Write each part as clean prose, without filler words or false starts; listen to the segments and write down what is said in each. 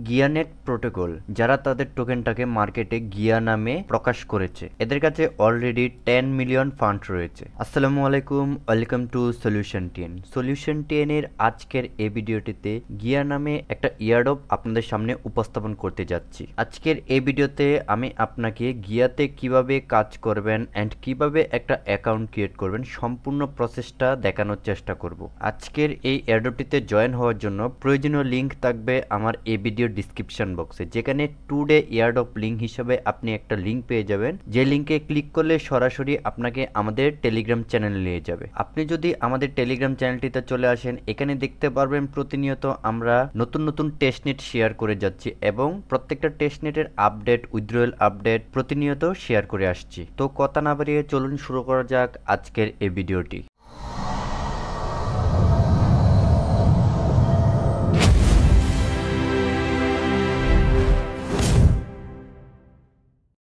গিয়ানেট protocol যারা তাদের টোকেনটাকে মার্কেটে গিয়া নামে প্রকাশ করেছে, এদের কাছে অলরেডি 10 মিলিয়ন ফান্ড রয়েছে। আসসালামু আলাইকুম, ওয়েলকাম টু সলিউশন 10 এর আজকের এই ভিডিওটিতে গিয়া নামে একটা ইয়ারড্রপ আপনাদের সামনে উপস্থাপন করতে যাচ্ছি। আজকের এই ভিডিওতে আমি আপনাকে গিয়াতে কিভাবে কাজ করবেন অ্যান্ড কিভাবে একটা অ্যাকাউন্ট ক্রিয়েট করবেন সম্পূর্ণ প্রসেসটা দেখানোর চেষ্টা করব। আজকের এই এয়ারড্রপটিতে জয়েন হওয়ার জন্য প্রয়োজনীয় লিঙ্ক থাকবে আমার এই ভিডিও ডিসক্রিপশন বক্সে, যেখানে টুডে এয়ারড্রপ লিঙ্ক হিসেবে আপনি একটা লিঙ্ক পেয়ে যাবেন, যে লিঙ্কে ক্লিক করলে সরাসরি আপনাকে আমাদের টেলিগ্রাম চ্যানেলে নিয়ে যাবে। আপনি যদি আমাদের টেলিগ্রাম চ্যানেলটিতে চলে আসেন, এখানে দেখতে পারবেন প্রতিনিয়ত আমরা নতুন নতুন টেস্টনেট শেয়ার করে যাচ্ছি এবং প্রত্যেকটা টেস্টনেটের আপডেট, উইথড্রয়াল আপডেট প্রতিনিয়ত শেয়ার করে আসছি। তো কথা না বাড়িয়ে চলুন শুরু করা যাক আজকের এই ভিডিওটি।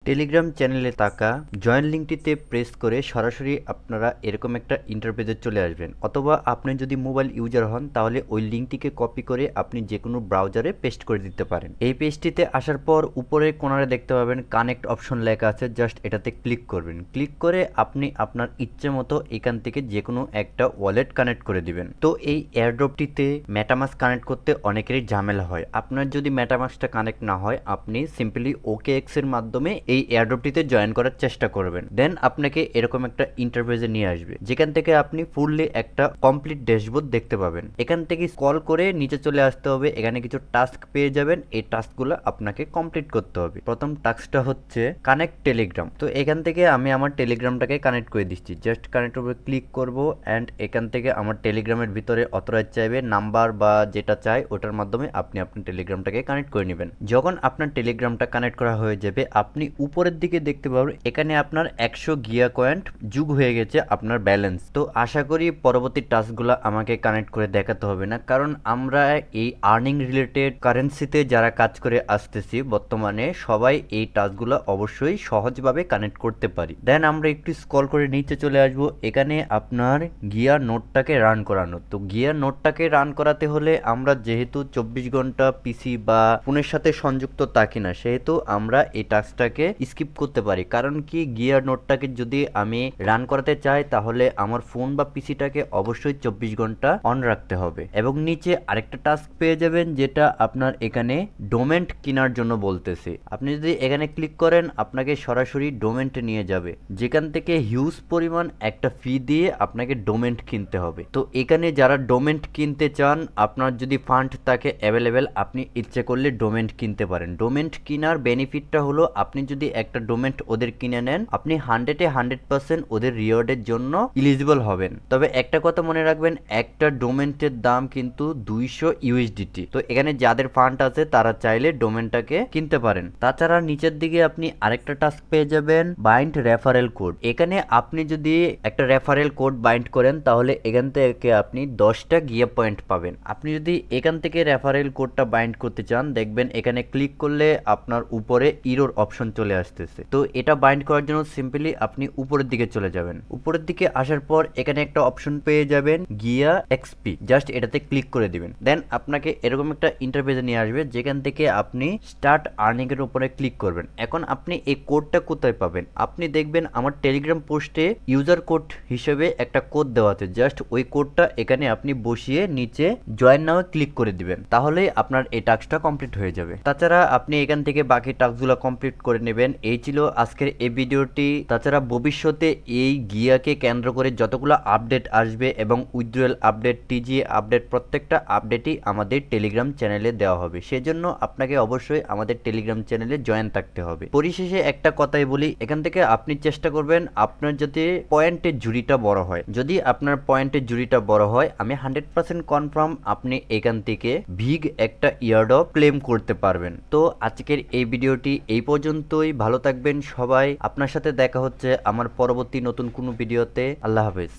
টেলিগ্রাম চ্যানেলে থাকা জয়েন লিঙ্কটিতে প্রেস করে সরাসরি আপনারা এরকম একটা ইন্টারপেজে চলে আসবেন, অথবা আপনি যদি মোবাইল ইউজার হন তাহলে ওই লিঙ্কটিকে কপি করে আপনি যে কোনো ব্রাউজারে পেস্ট করে দিতে পারেন। এই পেজটিতে আসার পর উপরে কোণারে দেখতে পাবেন কানেক্ট অপশন লেখা আছে, জাস্ট এটাতে ক্লিক করবেন। ক্লিক করে আপনি আপনার ইচ্ছে মতো এখান থেকে যে কোনো একটা ওয়ালেট কানেক্ট করে দিবেন। তো এই এয়ারড্রপটিতে মেটামাস্ক কানেক্ট করতে অনেকেরই ঝামেলা হয়। আপনার যদি মেটামাস্কটা কানেক্ট না হয়, আপনি সিম্পলি OKX এর মাধ্যমে এই এয়ারড্রপটিতে জয়েন করার চেষ্টা করবেন। দেন আপনাকে এরকম একটা ইন্টারফেসে নিয়ে আসবে, যেখান থেকে আপনি ফুললি একটা কমপ্লিট ড্যাশবোর্ড দেখতে পাবেন। এখান থেকে স্ক্রল করে নিচে চলে আসতে হবে, এখানে কিছু টাস্ক পেয়ে যাবেন। এই টাস্কগুলো আপনাকে কমপ্লিট করতে হবে। প্রথম টাস্কটা হচ্ছে কানেক্ট টেলিগ্রাম। তো এখান থেকে আমি আমার টেলিগ্রামটাকে কানেক্ট করে দিচ্ছি। জাস্ট কানেক্ট উপরে ক্লিক করব অ্যান্ড এখান থেকে আমার টেলিগ্রামের ভিতরে অথরাইজ চাইবে, নাম্বার বা যেটা চাই ওটার মাধ্যমে আপনি আপনার টেলিগ্রামটাকে কানেক্ট করে নেবেন। যখন আপনার টেলিগ্রামটা কানেক্ট করা হয়ে যাবে, আপনি উপরের দিকে দেখতে পাবেন এখানে আপনার 100 গিয়া কয়েন যোগ হয়ে গেছে আপনার ব্যালেন্স। তো আশা করি পরবর্তী টাস্কগুলো আমাকে কানেক্ট করে দেখাতে হবে না, কারণ আমরা এই আর্নিং রিলেটেড কারেন্সিতে যারা কাজ করে আসতেছি বর্তমানে সবাই এই টাস্কগুলো অবশ্যই সহজভাবে কানেক্ট করতে পারি। দেন আমরা একটু স্ক্রল করে নিচে চলে আসব, এখানে আপনার গিয়া নোটটাকে রান করানো। তো গিয়া নোটটাকে রান করাতে হলে আমরা যেহেতু 24 ঘন্টা পিসি বা ফোনের সাথে সংযুক্ত থাকি না, সেহেতু আমরা এই টাস্কটাকে স্কিপ করতে পারি। কারণ কি, গিয়ার নোটটাকে যদি আমি রান করাতে চাই তাহলে আমার ফোন বা পিসিটাকে অবশ্যই 24 ঘন্টা অন রাখতে হবে। এবং নিচে আরেকটা টাস্ক পেয়ে যাবেন, যেটা আপনার এখানে ডোমেন্ট কেনার জন্য বলতেছে। আপনি যদি এখানে ক্লিক করেন, আপনাকে সরাসরি ডোমেন্টে নিয়ে যাবে, যেখান থেকে হিউজ পরিমাণ একটা ফি দিয়ে আপনাকে ডোমেন্ট কিনতে হবে। তো এখানে যারা ডোমেন্ট কিনতে চান, আপনার যদি ফান্ড থাকে অ্যাভেলেবেল, আপনি ইচ্ছে করলে ডোমেন্ট কিনতে পারেন। ডোমেন্ট কেনার বেনিফিটটা হলো, আপনি যদি একটা ডোমেন্ট ওদের কিনে নেন, আপনি 100% ওদের রিওয়ার্ডের জন্য এলিজিবল হবেন। তবে একটা কথা মনে রাখবেন, একটা ডোমেন্টের দাম কিন্তু 200 USDT। তো এখানে যাদের ফান্ড আছে তারা চাইলে ডোমেনটাকে কিনতে পারেন। তাছাড়া নিচের দিকে আপনি আরেকটা টাস্ক পেয়ে যাবেন, বাইন্ড রেফারেল কোড। এখানে আপনি যদি একটা রেফারেল কোড বাইন্ড করেন, তাহলে এখান থেকে আপনি 10টা গিয়া পয়েন্ট পাবেন। আপনি যদি এখান থেকে রেফারেল কোডটা বাইন্ড করতে চান, দেখবেন এখানে ক্লিক করলে আপনার উপরে ইরোর অপশন চলে আসতেছে। তো এটা বাইন্ড করার জন্য সিম্পলি আপনি উপরের দিকে চলে যাবেন। উপরের দিকে আসার পর এখানে একটা অপশন পেয়ে যাবেন গিয়া এক্সপি, জাস্ট এটাতে ক্লিক করে দিবেন। দেন আপনাকে এরকম একটা ইন্টারফেসে নিয়ে আসবে, যেখান থেকে আপনি স্টার্ট আর্নিং এর উপরে ক্লিক করবেন। এখন আপনি এই কোডটা কোথায় পাবেন? আপনি দেখবেন আমার টেলিগ্রাম পোস্টে ইউজার কোড হিসেবে একটা কোড দেওয়া আছে, জাস্ট ওই কোডটা এখানে আপনি বসিয়ে নিচে জয়েন নাও ক্লিক করে দিবেন, তাহলে আপনার এই টাস্কটা কমপ্লিট হয়ে যাবে। তাছাড়া আপনি এখান থেকে বাকি টাস্কগুলো কমপ্লিট করে নেবেন। এই ছিল আজকের এই ভিডিওটি। তাছাড়া ভবিষ্যতে এই গিয়াকে কেন্দ্র করে যতগুলো আপডেট আসবে এবং উইথড্রয়াল আপডেট, TGA আপডেট, প্রত্যেকটা আপডেটই আমাদের টেলিগ্রাম চ্যানেলে দেওয়া হবে। সেজন্য আপনাকে অবশ্যই আমাদের টেলিগ্রাম চ্যানেলে জয়েন থাকতে হবে। পরিশেষে একটা কথাই বলি, এখান থেকে আপনি চেষ্টা করবেন আপনার যাতে পয়েন্টের ঝুড়িটা বড় হয়। যদি আপনার পয়েন্টের ঝুড়িটা বড় হয়, আমি 100% কনফার্ম আপনি এখান থেকে বিগ একটা ইয়ারড্রপ ক্লেম করতে পারবেন। তো আজকের এই ভিডিওটি এই পর্যন্তই। ভালো থাকবেন সবাই। আপনার সাথে দেখা হচ্ছে আমার পরবর্তী নতুন কোনো ভিডিওতে। আল্লাহ হাফেজ।